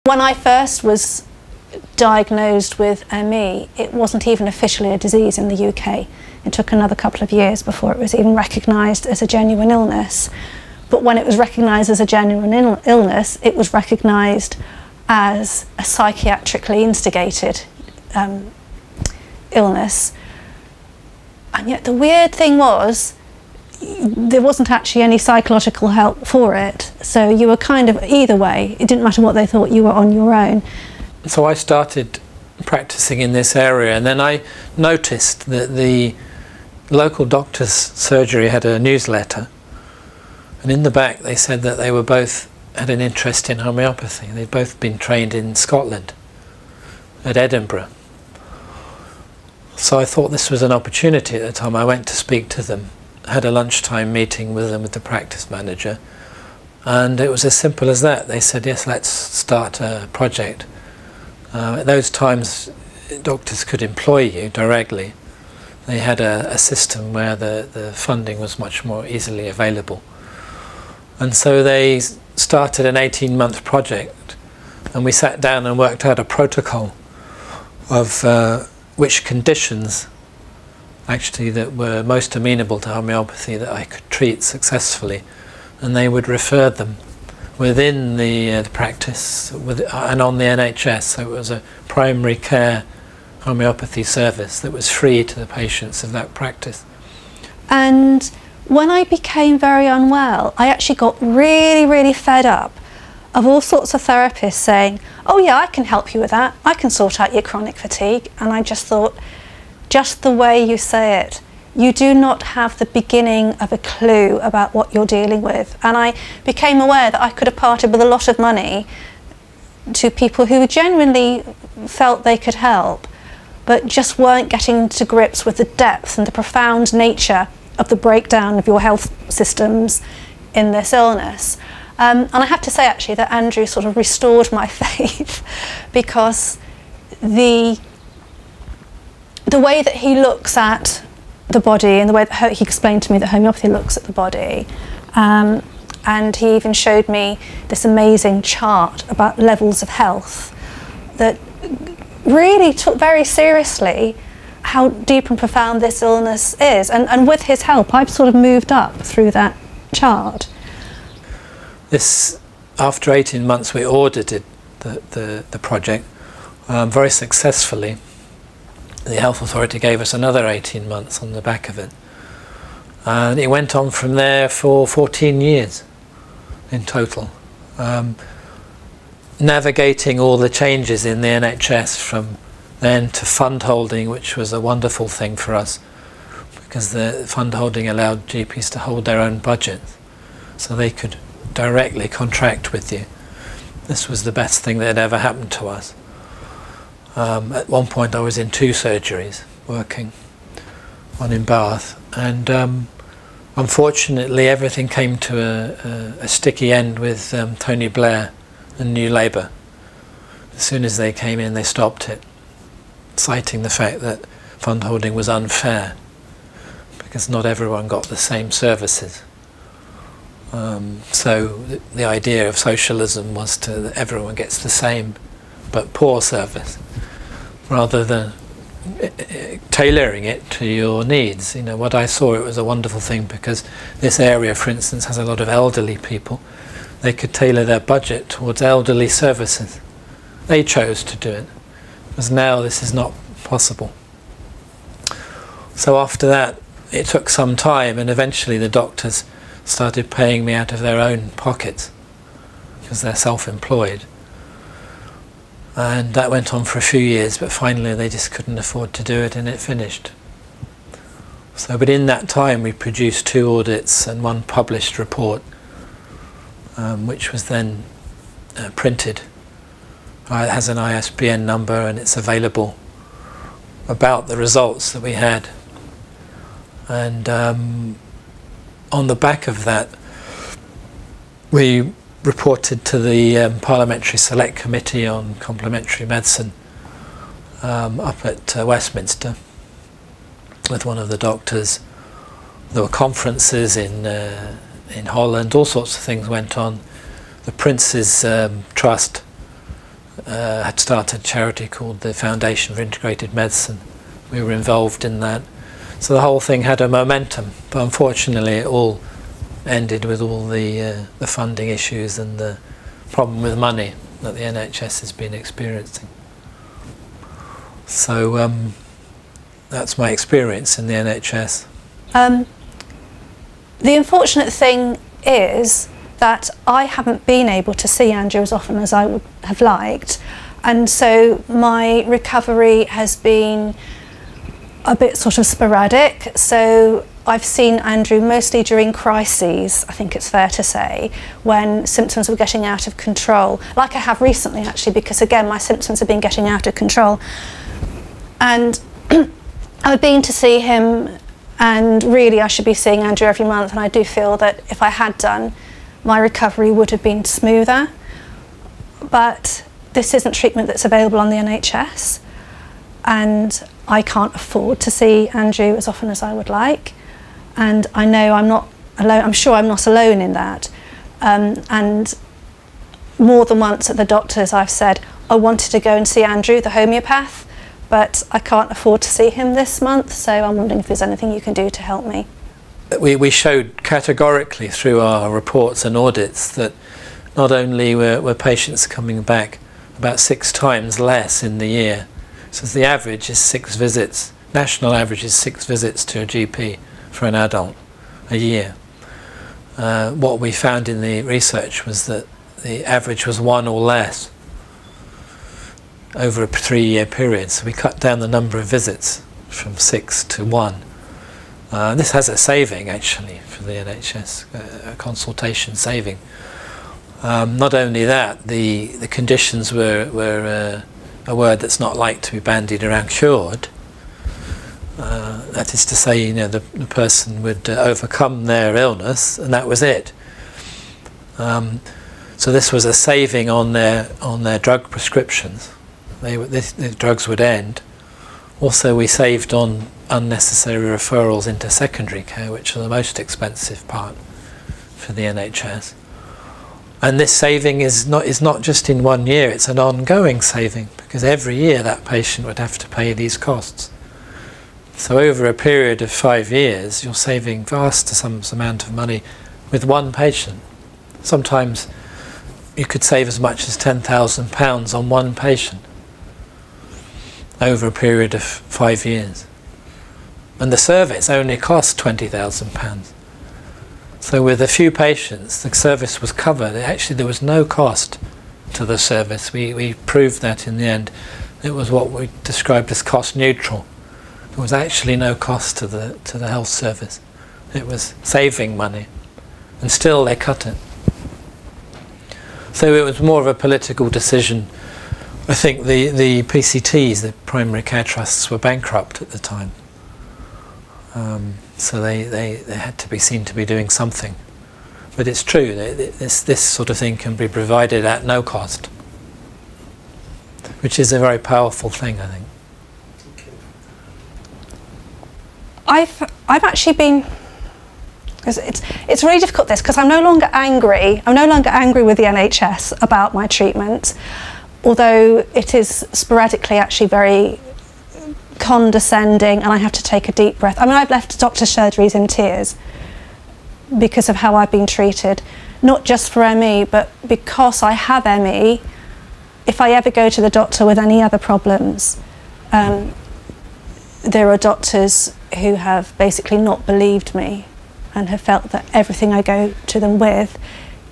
When I first was diagnosed with ME, it wasn't even officially a disease in the UK. It took another couple of years before it was even recognised as a genuine illness. But when it was recognised as a genuine illness, it was recognised as a psychiatrically instigated illness. And yet the weird thing was, there wasn't actually any psychological help for it. So you were kind of, either way, it didn't matter what they thought, you were on your own. So I started practicing in this area, and then I noticed that the local doctor's surgery had a newsletter, and in the back they said that they were both had an interest in homeopathy. They'd both been trained in Scotland, at Edinburgh. So I thought this was an opportunity at the time. I went to speak to them, had a lunchtime meeting with them, with the practice manager, and it was as simple as that. They said, yes, let's start a project. At those times, doctors could employ you directly. They had a system where the funding was much more easily available. And so they started an 18-month project, and we sat down and worked out a protocol of which conditions actually that were most amenable to homeopathy that I could treat successfully, and they would refer them within the practice and on the NHS. So it was a primary care homeopathy service that was free to the patients of that practice. And when I became very unwell, I actually got really, really fed up of all sorts of therapists saying, oh yeah, I can help you with that, I can sort out your chronic fatigue. And I just thought, just the way you say it, you do not have the beginning of a clue about what you're dealing with. And I became aware that I could have parted with a lot of money to people who genuinely felt they could help, but just weren't getting to grips with the depth and the profound nature of the breakdown of your health systems in this illness. And I have to say actually that Andrew sort of restored my faith, because the way that he looks at the body and the way that he explained to me that homeopathy looks at the body, and he even showed me this amazing chart about levels of health that really took very seriously how deep and profound this illness is. And with his help, I've sort of moved up through that chart. This, after 18 months, we audited the project very successfully. The health authority gave us another 18 months on the back of it. And it went on from there for 14 years in total. Navigating all the changes in the NHS from then to fund holding, which was a wonderful thing for us, because the fund holding allowed GPs to hold their own budgets, so they could directly contract with you. This was the best thing that had ever happened to us. At one point I was in 2 surgeries working, one in Bath, and unfortunately everything came to a sticky end with Tony Blair and New Labour. As soon as they came in, they stopped it, citing the fact that fund holding was unfair because not everyone got the same services. So the idea of socialism was that everyone gets the same but poor service, rather than tailoring it to your needs. You know, what I saw, it was a wonderful thing, because this area, for instance, has a lot of elderly people. They could tailor their budget towards elderly services. They chose to do it, because now this is not possible. So after that, it took some time, and eventually the doctors started paying me out of their own pockets, because they're self-employed. And that went on for a few years, but finally they just couldn't afford to do it, and it finished. So, but in that time we produced 2 audits and 1 published report, which was then printed. It has an ISBN number, and it's available, about the results that we had. And on the back of that, we reported to the Parliamentary Select Committee on Complementary Medicine up at Westminster with one of the doctors. There were conferences in Holland, all sorts of things went on. The Prince's Trust had started a charity called the Foundation for Integrated Medicine. We were involved in that. So the whole thing had a momentum, but unfortunately it all ended with all the funding issues and the problem with money that the NHS has been experiencing. So that's my experience in the NHS. The unfortunate thing is that I haven't been able to see Andrew as often as I would have liked, and so my recovery has been a bit sort of sporadic. So I've seen Andrew mostly during crises, I think it's fair to say, when symptoms were getting out of control, like I have recently actually, because again my symptoms have been getting out of control. And I've been to see him, and really I should be seeing Andrew every month, and I do feel that if I had done, my recovery would have been smoother. But this isn't treatment that's available on the NHS, and I can't afford to see Andrew as often as I would like. And I know I'm not alone, I'm sure I'm not alone in that. And more than once at the doctor's I've said, I wanted to go and see Andrew, the homeopath, but I can't afford to see him this month, so I'm wondering if there's anything you can do to help me. We showed categorically through our reports and audits that not only were patients coming back about 6 times less in the year, so the average is 6 visits, national average is 6 visits to a GP for an adult a year. What we found in the research was that the average was 1 or less over a 3-year period, so we cut down the number of visits from 6 to 1. This has a saving actually for the NHS, a consultation saving. Not only that, the conditions were a word that's not like to be bandied around, cured. That is to say, you know, the person would overcome their illness, and that was it. So this was a saving on their drug prescriptions. The drugs would end. Also, we saved on unnecessary referrals into secondary care, which are the most expensive part for the NHS. And this saving is not just in 1 year, it's an ongoing saving, because every year that patient would have to pay these costs. So over a period of 5 years, you're saving vast amount of money with one patient. Sometimes you could save as much as £10,000 on one patient over a period of 5 years. And the service only cost £20,000. So with a few patients, the service was covered. Actually, there was no cost to the service. We proved that in the end. It was what we described as cost neutral. There was actually no cost to the health service. It was saving money, and still they cut it. So it was more of a political decision. I think the PCTs, the primary care trusts, were bankrupt at the time. So they had to be seen to be doing something. But it's true, this sort of thing can be provided at no cost, which is a very powerful thing, I think. I've actually been, it's really difficult this, because I'm no longer angry with the NHS about my treatment, although it is sporadically actually very condescending, and I have to take a deep breath. I mean, I've left doctor's surgeries in tears because of how I've been treated, not just for ME, but because I have ME. If I ever go to the doctor with any other problems, there are doctors who have basically not believed me and have felt that everything I go to them with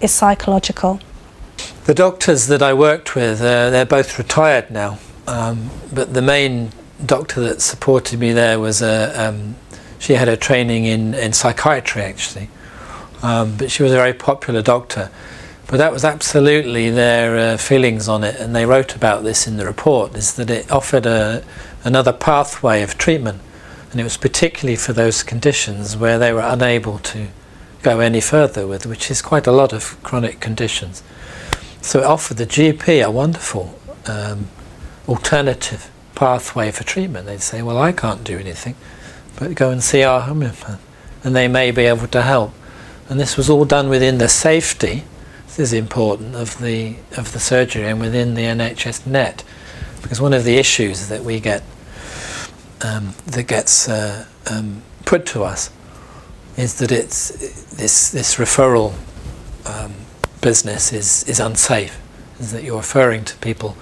is psychological. The doctors that I worked with, they're both retired now, but the main doctor that supported me there was she had a training in psychiatry actually, but she was a very popular doctor. But that was absolutely their feelings on it, and they wrote about this in the report, is that it offered another pathway of treatment, and it was particularly for those conditions where they were unable to go any further with, which is quite a lot of chronic conditions. So it offered the GP a wonderful alternative pathway for treatment. They'd say, well, I can't do anything, but go and see our homeopath, and they may be able to help. And this was all done within the safety. just as important, of the surgery and within the NHS net, because one of the issues that we get that gets put to us is that it's this referral business is unsafe, is that you're referring to people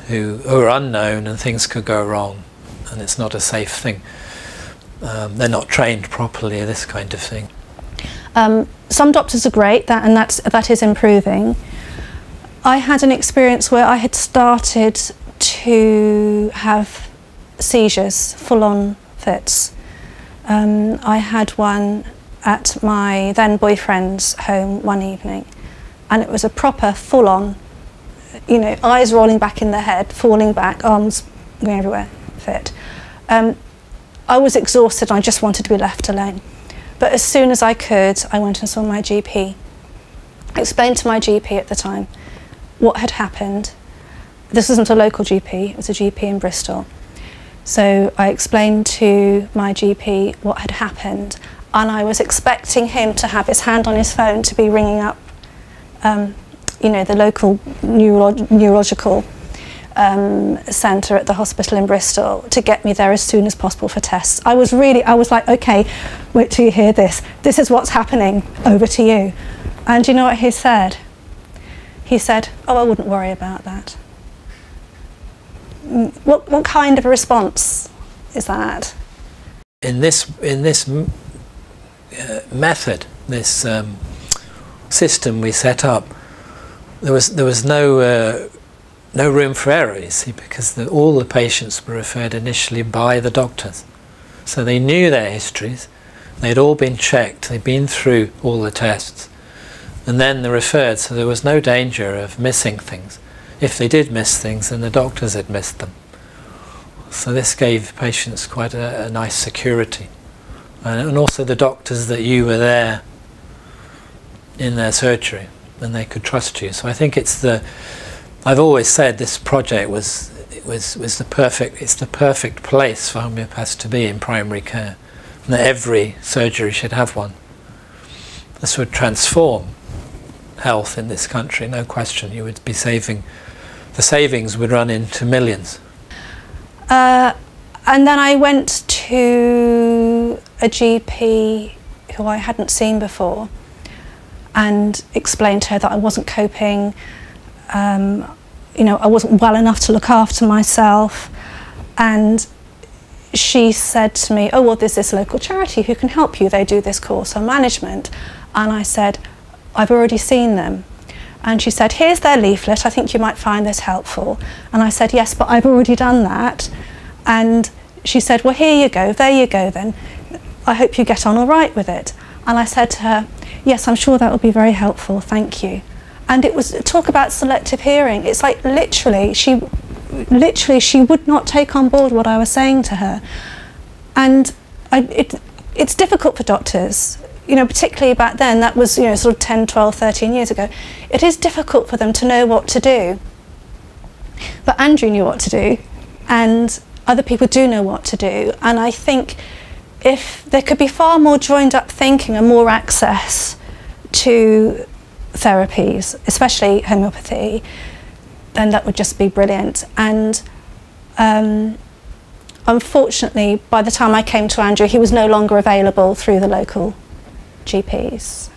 who are unknown and things could go wrong, and it's not a safe thing. They're not trained properly, this kind of thing. Some doctors are great, that is improving. I had an experience where I had started to have seizures, full-on fits. I had one at my then boyfriend's home one evening, and it was a proper full-on, you know, eyes rolling back in the head, falling back, arms going everywhere, fit. I was exhausted and I just wanted to be left alone. But as soon as I could, I went and saw my GP. I explained to my GP at the time what had happened. This wasn't a local GP, it was a GP in Bristol. So I explained to my GP what had happened, and I was expecting him to have his hand on his phone to be ringing up you know, the local neurological centre at the hospital in Bristol to get me there as soon as possible for tests. I was like, okay, wait till you hear this. This is what's happening, over to you. And you know what he said? He said, oh, I wouldn't worry about that. What kind of a response is that? In this method, this system we set up, there was no room for error, you see, because all the patients were referred initially by the doctors. So they knew their histories, they'd all been checked, they'd been through all the tests, and then they're referred, so there was no danger of missing things. If they did miss things, then the doctors had missed them. So this gave patients quite a nice security. And also the doctors that you were there in their surgery, and they could trust you. So I think I've always said this project was the perfect place for homeopaths to be in primary care, and that every surgery should have one. This would transform health in this country, no question. You would be saving, the savings would run into millions. And then I went to a GP who I hadn't seen before and explained to her that I wasn't coping, you know, I wasn't well enough to look after myself, and she said to me, oh, well, there's this local charity who can help you, they do this course on management. And I said, I've already seen them. And she said, here's their leaflet, I think you might find this helpful. And I said, yes, but I've already done that. And she said, well, here you go, there you go then. I hope you get on all right with it. And I said to her, yes, I'm sure that will be very helpful, thank you. And it was talk about selective hearing. It's like literally she would not take on board what I was saying to her. And it's difficult for doctors, you know, particularly back then, that was, you know, sort of 10, 12, 13 years ago. It is difficult for them to know what to do. But Andrew knew what to do, and other people do know what to do. And I think if there could be far more joined up thinking and more access to therapies, especially homeopathy, then that would just be brilliant. And unfortunately, by the time I came to Andrew, he was no longer available through the local GPs.